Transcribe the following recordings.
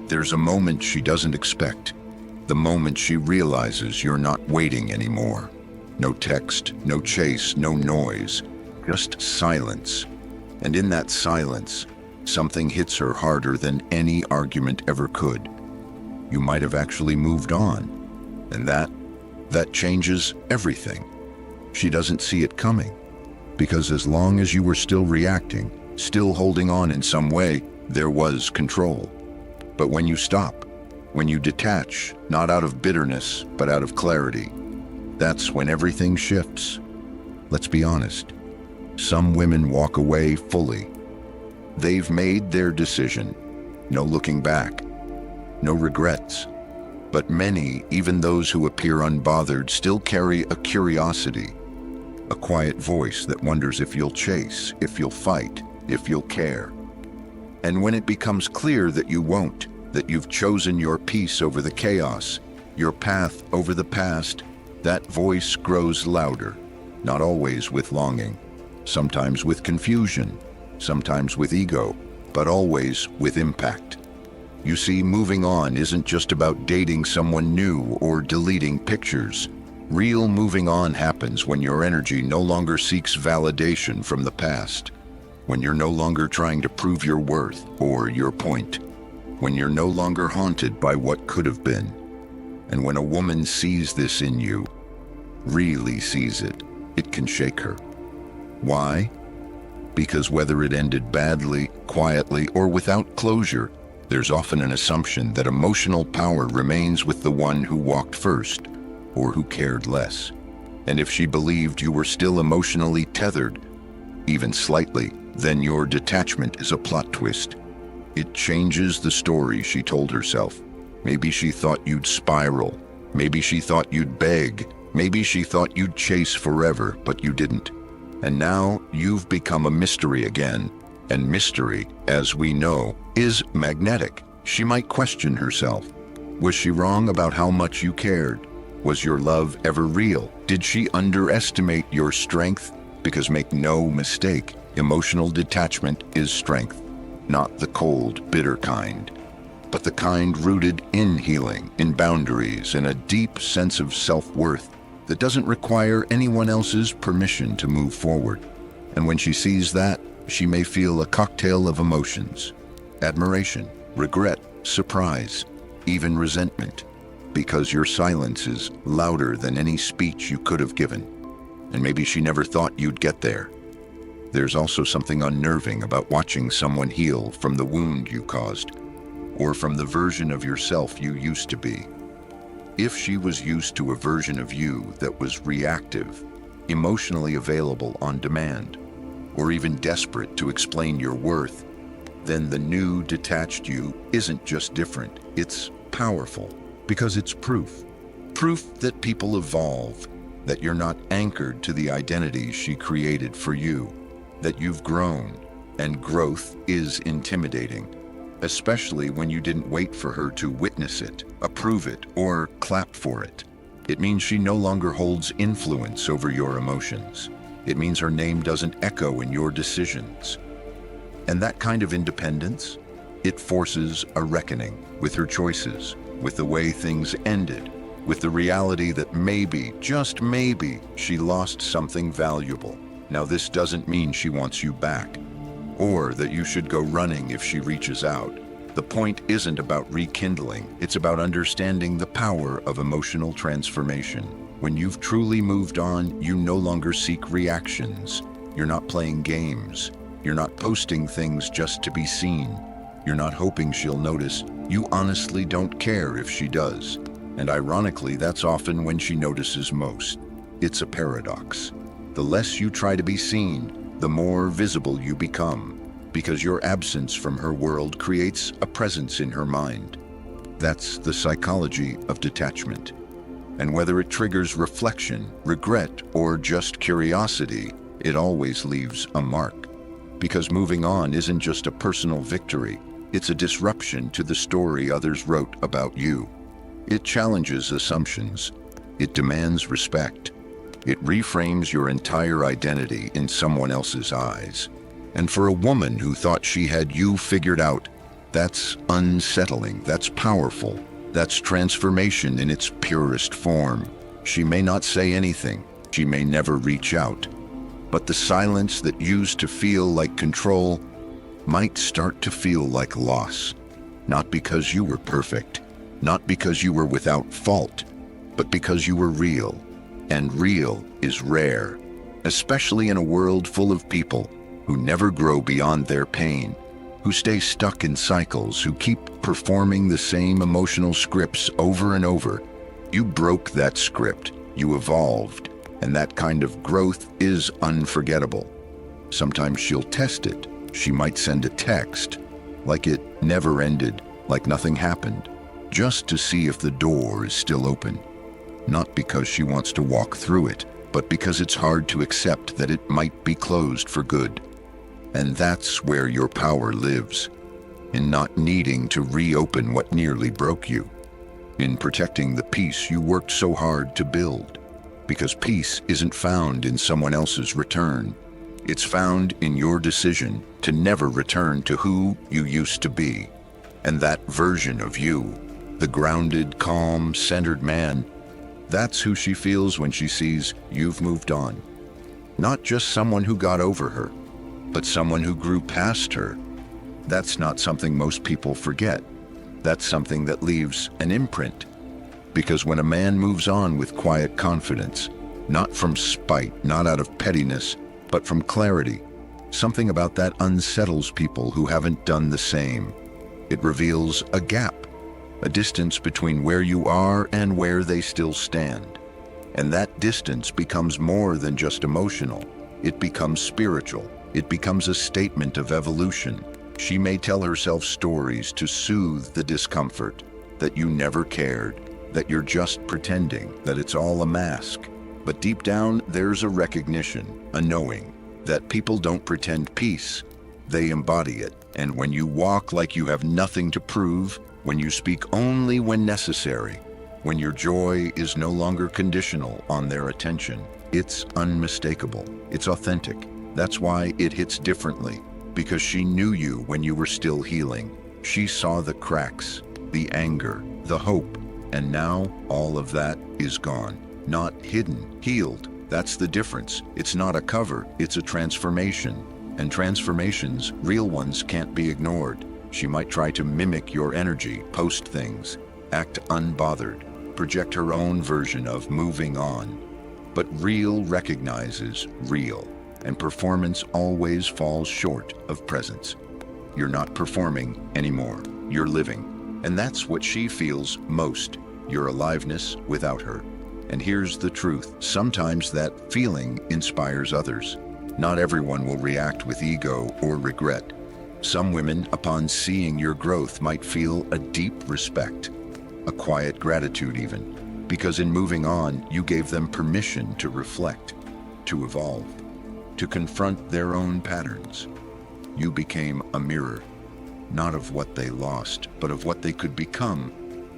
There's a moment she doesn't expect. The moment she realizes you're not waiting anymore. No text, no chase, no noise, just silence. And in that silence, something hits her harder than any argument ever could. You might have actually moved on. And that changes everything. She doesn't see it coming. Because as long as you were still reacting, still holding on in some way, there was control. But when you stop, when you detach, not out of bitterness, but out of clarity, that's when everything shifts. Let's be honest. Some women walk away fully. They've made their decision. No looking back. No regrets. But many, even those who appear unbothered, still carry a curiosity. A quiet voice that wonders if you'll chase, if you'll fight, if you'll care. And when it becomes clear that you won't, that you've chosen your peace over the chaos, your path over the past, that voice grows louder, not always with longing, sometimes with confusion, sometimes with ego, but always with impact. You see, moving on isn't just about dating someone new or deleting pictures. Real moving on happens when your energy no longer seeks validation from the past, when you're no longer trying to prove your worth or your point, when you're no longer haunted by what could have been. And when a woman sees this in you, really sees it, it can shake her. Why? Because whether it ended badly, quietly, or without closure, there's often an assumption that emotional power remains with the one who walked first, or who cared less. And if she believed you were still emotionally tethered, even slightly, then your detachment is a plot twist. It changes the story she told herself. Maybe she thought you'd spiral. Maybe she thought you'd beg. Maybe she thought you'd chase forever, but you didn't. And now you've become a mystery again. And mystery, as we know, is magnetic. She might question herself. Was she wrong about how much you cared? Was your love ever real? Did she underestimate your strength? Because make no mistake, emotional detachment is strength. Not the cold, bitter kind, but the kind rooted in healing, in boundaries, in a deep sense of self-worth that doesn't require anyone else's permission to move forward. And when she sees that, she may feel a cocktail of emotions: admiration, regret, surprise, even resentment, because your silence is louder than any speech you could have given. And maybe she never thought you'd get there. There's also something unnerving about watching someone heal from the wound you caused, or from the version of yourself you used to be. If she was used to a version of you that was reactive, emotionally available on demand, or even desperate to explain your worth, then the new detached you isn't just different, it's powerful, because it's proof. Proof that people evolve, that you're not anchored to the identity she created for you, that you've grown, and growth is intimidating, especially when you didn't wait for her to witness it, approve it, or clap for it. It means she no longer holds influence over your emotions. It means her name doesn't echo in your decisions. And that kind of independence, it forces a reckoning with her choices, with the way things ended, with the reality that maybe, just maybe, she lost something valuable. Now, this doesn't mean she wants you back, or that you should go running if she reaches out. The point isn't about rekindling, it's about understanding the power of emotional transformation. When you've truly moved on, you no longer seek reactions. You're not playing games. You're not posting things just to be seen. You're not hoping she'll notice. You honestly don't care if she does. And ironically, that's often when she notices most. It's a paradox. The less you try to be seen, the more visible you become, because your absence from her world creates a presence in her mind. That's the psychology of detachment. And whether it triggers reflection, regret, or just curiosity, it always leaves a mark. Because moving on isn't just a personal victory, it's a disruption to the story others wrote about you. It challenges assumptions. It demands respect. It reframes your entire identity in someone else's eyes. And for a woman who thought she had you figured out, That's unsettling, that's powerful, that's transformation in its purest form. She may not say anything, she may never reach out, but the silence that used to feel like control might start to feel like loss. Not because you were perfect, not because you were without fault, but because you were real. And real is rare, especially in a world full of people who never grow beyond their pain, who stay stuck in cycles, who keep performing the same emotional scripts over and over. You broke that script, you evolved, and that kind of growth is unforgettable. Sometimes she'll test it. She might send a text, like it never ended, like nothing happened, just to see if the door is still open. Not because she wants to walk through it, but because it's hard to accept that it might be closed for good. And that's where your power lives, in not needing to reopen what nearly broke you, in protecting the peace you worked so hard to build. Because peace isn't found in someone else's return. It's found in your decision to never return to who you used to be. And that version of you, the grounded, calm, centered man, that's who she feels when she sees you've moved on. Not just someone who got over her, but someone who grew past her. That's not something most people forget. That's something that leaves an imprint. Because when a man moves on with quiet confidence, not from spite, not out of pettiness, but from clarity, something about that unsettles people who haven't done the same. It reveals a gap, a distance between where you are and where they still stand. And that distance becomes more than just emotional. It becomes spiritual. It becomes a statement of evolution. She may tell herself stories to soothe the discomfort, that you never cared, that you're just pretending, that it's all a mask. But deep down, there's a recognition, a knowing, that people don't pretend peace, they embody it. And when you walk like you have nothing to prove, when you speak only when necessary, when your joy is no longer conditional on their attention, it's unmistakable, it's authentic. That's why it hits differently, because she knew you when you were still healing. She saw the cracks, the anger, the hope, and now all of that is gone. Not hidden, healed. That's the difference. It's not a cover, it's a transformation. And transformations, real ones, can't be ignored. She might try to mimic your energy, post things, act unbothered, project her own version of moving on. But real recognizes real, and performance always falls short of presence. You're not performing anymore, you're living. And that's what she feels most, your aliveness without her. And here's the truth, sometimes that feeling inspires others. Not everyone will react with ego or regret. Some women, upon seeing your growth, might feel a deep respect, a quiet gratitude even, because in moving on, you gave them permission to reflect, to evolve, to confront their own patterns. You became a mirror, not of what they lost, but of what they could become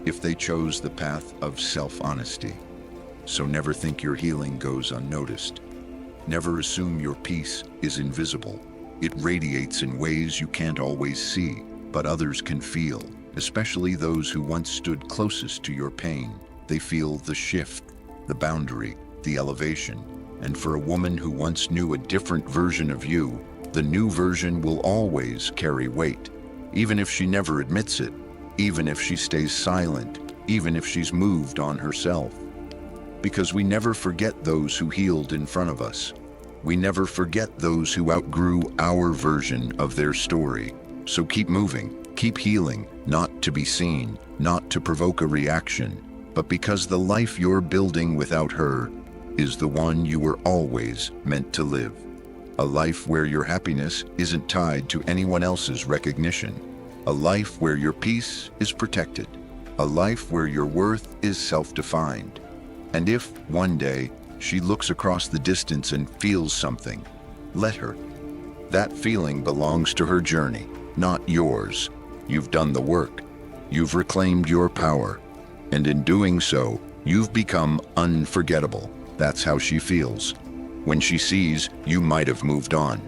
if they chose the path of self-honesty. So never think your healing goes unnoticed. Never assume your peace is invisible. It radiates in ways you can't always see, but others can feel, especially those who once stood closest to your pain. They feel the shift, the boundary, the elevation. And for a woman who once knew a different version of you, the new version will always carry weight, even if she never admits it, even if she stays silent, even if she's moved on herself. Because we never forget those who healed in front of us. We never forget those who outgrew our version of their story. So keep moving, keep healing, not to be seen, not to provoke a reaction, but because the life you're building without her is the one you were always meant to live. A life where your happiness isn't tied to anyone else's recognition. A life where your peace is protected. A life where your worth is self-defined. And if, one day, she looks across the distance and feels something, let her. That feeling belongs to her journey, not yours. You've done the work. You've reclaimed your power. And in doing so, you've become unforgettable. That's how she feels. When she sees you might have moved on.